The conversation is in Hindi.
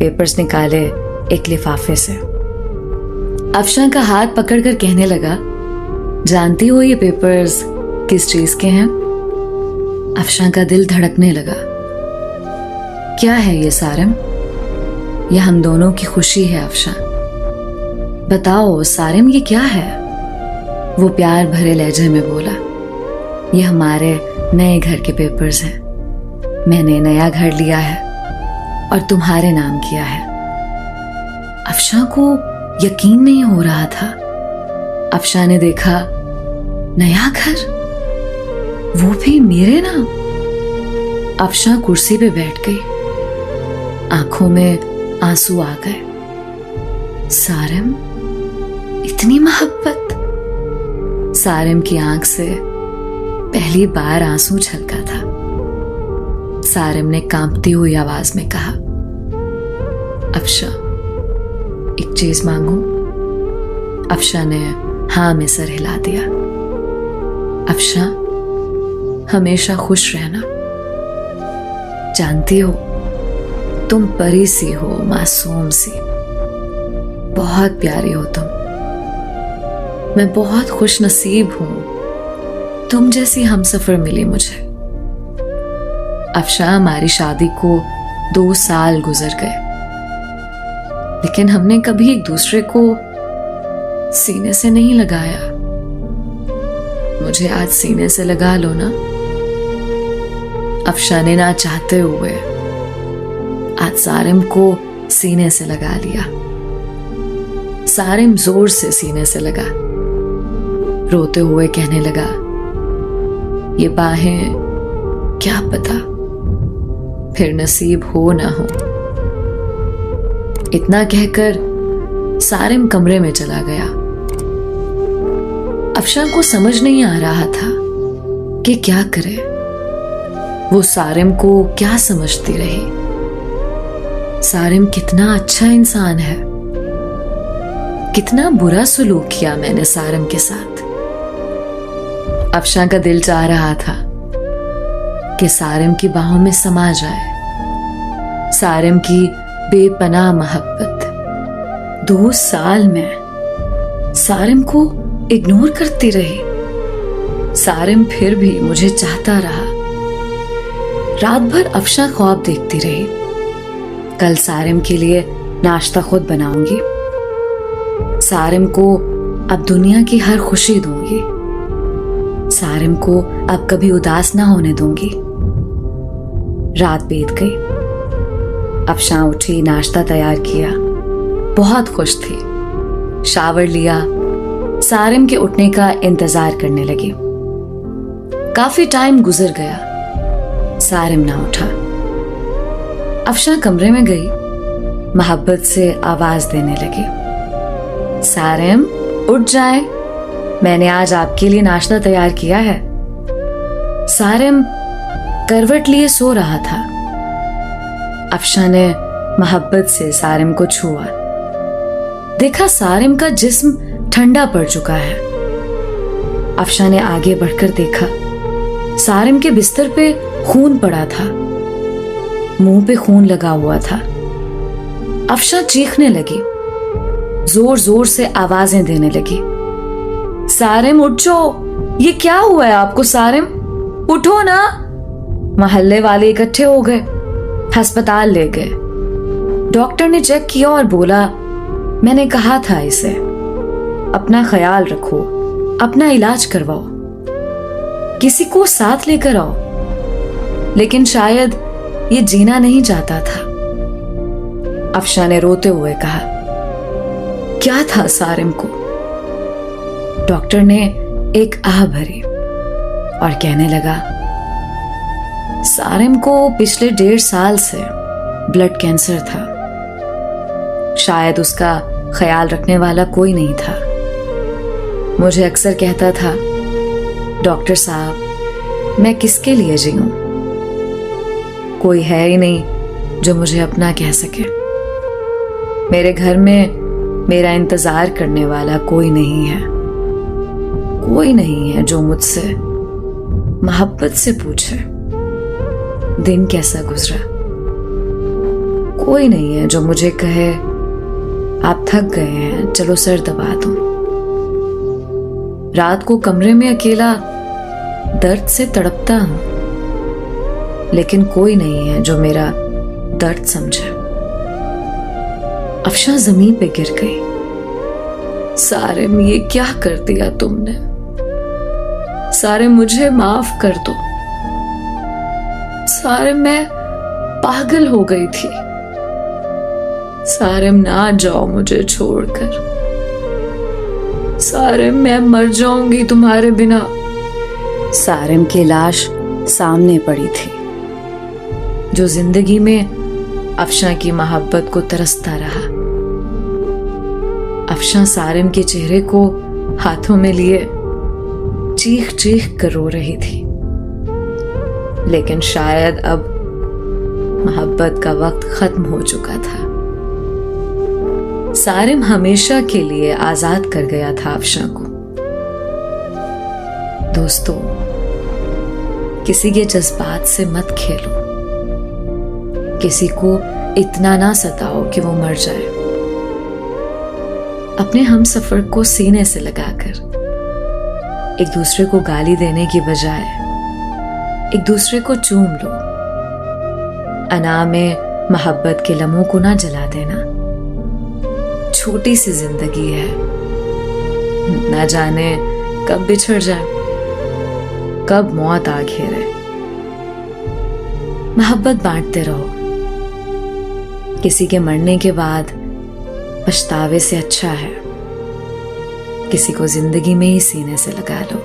पेपर्स निकाले एक लिफाफे से। अफशा का हाथ पकड़कर कहने लगा, जानती हो ये पेपर्स किस चीज के हैं? अफशा का दिल धड़कने लगा। क्या है ये सारम? ये हम दोनों की खुशी है अफशा। बताओ सारिम, ये क्या है? वो प्यार भरे लहजे में बोला, ये हमारे नए घर के पेपर्स हैं। मैंने नया घर लिया है और तुम्हारे नाम किया है। अफशा को यकीन नहीं हो रहा था। अफशा ने देखा, नया घर, वो भी मेरे नाम। अफशा कुर्सी पे बैठ गई, आंखों में आंसू आ गए। सारिम, इतनी मोहब्बत। सारिम की आंख से पहली बार आंसू छलका था। सारिम ने कांपती हुई आवाज में कहा, अफशा एक चीज मांगू? अफशा ने हाँ में सर हिला दिया। अफशा, हमेशा खुश रहना। जानती हो तुम परी सी हो, मासूम सी, बहुत प्यारी हो तुम। मैं बहुत खुश नसीब हूं, तुम जैसी हमसफर मिली मुझे। अफशा, हमारी शादी को 2 साल गुजर गए, लेकिन हमने कभी एक दूसरे को सीने से नहीं लगाया। मुझे आज सीने से लगा लो ना। अफशा ने ना चाहते हुए आज सारिम को सीने से लगा लिया। सारिम जोर से सीने से लगा, रोते हुए कहने लगा, ये बाहें क्या पता फिर नसीब हो ना हो। इतना कहकर सारिम कमरे में चला गया। अफशा को समझ नहीं आ रहा था कि क्या करे। वो सारिम को क्या समझती रही। सारिम कितना अच्छा इंसान है, कितना बुरा सलूक किया मैंने सारिम के साथ। अफशा का दिल चाह रहा था कि सारिम की बाहों में समा जाए। सारिम की बेपनाह मोहब्बत। 2 साल में सारिम को इग्नोर करती रही। सारिम फिर भी मुझे चाहता रहा। रात भर अफशा ख्वाब देखती रही, कल सारिम के लिए नाश्ता खुद बनाऊंगी, सारिम को अब दुनिया की हर खुशी दूंगी, सारिम को अब कभी उदास ना होने दूंगी। रात बीत गई। अफशा उठी, नाश्ता तैयार किया, बहुत खुश थी। शावर लिया, सारिम के उठने का इंतजार करने लगी। काफी टाइम गुजर गया, सारिम ना उठा। अफशा कमरे में गई, मोहब्बत से आवाज देने लगी, सारिम उठ जाए, मैंने आज आपके लिए नाश्ता तैयार किया है। सारिम करवट लिए सो रहा था। अफशा ने मोहब्बत से सारिम को छुआ। देखा सारिम का जिस्म ठंडा पड़ चुका है। अफशा ने आगे बढ़कर देखा, सारिम के बिस्तर पे खून पड़ा था, मुंह पे खून लगा हुआ था। अफशा चीखने लगी, जोर जोर से आवाजें देने लगी, सारिम उठ जाओ, ये क्या हुआ है आपको? सारिम उठो ना। मोहल्ले वाले इकट्ठे हो गए, अस्पताल ले गए। डॉक्टर ने चेक किया और बोला, मैंने कहा था इसे अपना ख्याल रखो, अपना इलाज करवाओ, किसी को साथ लेकर आओ, लेकिन शायद ये जीना नहीं चाहता था। अफशा ने रोते हुए कहा, क्या था सारिम को? डॉक्टर ने एक आह भरी और कहने लगा, सारिम को पिछले 1.5 साल से ब्लड कैंसर था। शायद उसका ख्याल रखने वाला कोई नहीं था। मुझे अक्सर कहता था, डॉक्टर साहब मैं किसके लिए जीऊं? कोई है ही नहीं जो मुझे अपना कह सके। मेरे घर में मेरा इंतजार करने वाला कोई नहीं है, कोई नहीं है जो मुझसे मोहब्बत से पूछे दिन कैसा गुजरा। कोई नहीं है जो मुझे कहे आप थक गए हैं, चलो सर दबा दो। रात को कमरे में अकेला दर्द से तड़पता हूं, लेकिन कोई नहीं है जो मेरा दर्द समझे। अफशा जमीन पे गिर गई। सारिम, ये क्या कर दिया तुमने? सारिम, मुझे माफ कर दो। सारिम, मैं पागल हो गई थी। सारिम, ना जाओ मुझे छोड़कर। सारिम, मैं मर जाऊंगी तुम्हारे बिना। सारिम की लाश सामने पड़ी थी, जो जिंदगी में अफशा की मोहब्बत को तरसता रहा। अफशा सारिम के चेहरे को हाथों में लिए चीख चीख कर रो रही थी, लेकिन शायद अब मोहब्बत का वक्त खत्म हो चुका था। सारिम हमेशा के लिए आजाद कर गया था अफशा को। दोस्तों, किसी के जज्बात से मत खेलो, किसी को इतना ना सताओ कि वो मर जाए। अपने हम सफर को सीने से लगाकर एक दूसरे को गाली देने की बजाय एक दूसरे को चूम लो। अना में मोहब्बत के लम्हों को ना जला देना। छोटी सी जिंदगी है, ना जाने कब बिछड़ जाए, कब मौत आ घेरे। मोहब्बत बांटते रहो। किसी के मरने के बाद पछतावे से अच्छा है किसी को जिंदगी में ही सीने से लगा लो।